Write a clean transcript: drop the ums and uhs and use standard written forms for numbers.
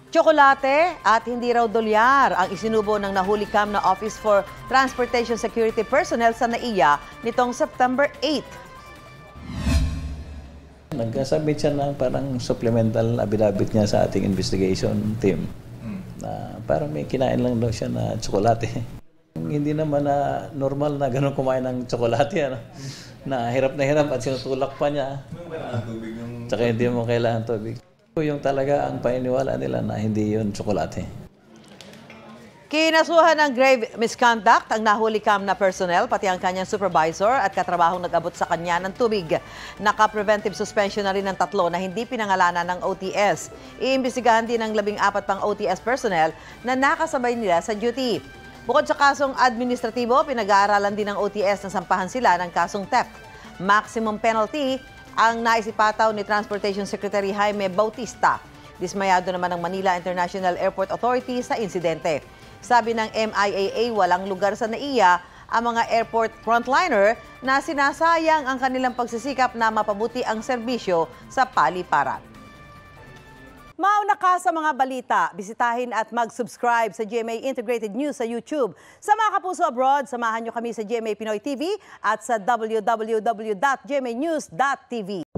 Tsokolate at hindi raw dolyar ang isinubo ng nahulikam na Office for Transportation Security Personnel sa NAIA nitong September 8. Nagkasubmit siya ng parang supplemental affidavit niya sa ating investigation team. Na parang may kinain lang daw siya na tsokolate. Hindi naman na normal na ganun kumain ng tsokolate. Ano? Na hirap at sinutulak pa niya. Tsaka hindi mo kailangan tubig. Yung talaga ang paniniwala nila na hindi yun tsokolate. Kinasuhan ng grave misconduct ang nahulikam na personnel, pati ang kanyang supervisor at katrabahong nag-abot sa kanya ng tubig. Naka-preventive suspension na rin ng 3 na hindi pinangalanan ng OTS. Iimbestigahan din ng 14 pang OTS personnel na nakasabay nila sa duty. Bukod sa kasong administratibo, pinag-aaralan din ng OTS na sampahan sila ng kasong theft. Maximum penalty ang naisipataw ni Transportation Secretary Jaime Bautista. Dismayado naman ng Manila International Airport Authority sa insidente. Sabi ng MIAA, walang lugar sa NAIA ang mga airport frontliner na sinasayang ang kanilang pagsisikap na mapabuti ang serbisyo sa paliparan. Mauna ka sa mga balita, bisitahin at mag-subscribe sa GMA Integrated News sa YouTube. Sa mga kapuso abroad, samahan nyo kami sa GMA Pinoy TV at sa www.gmanews.tv.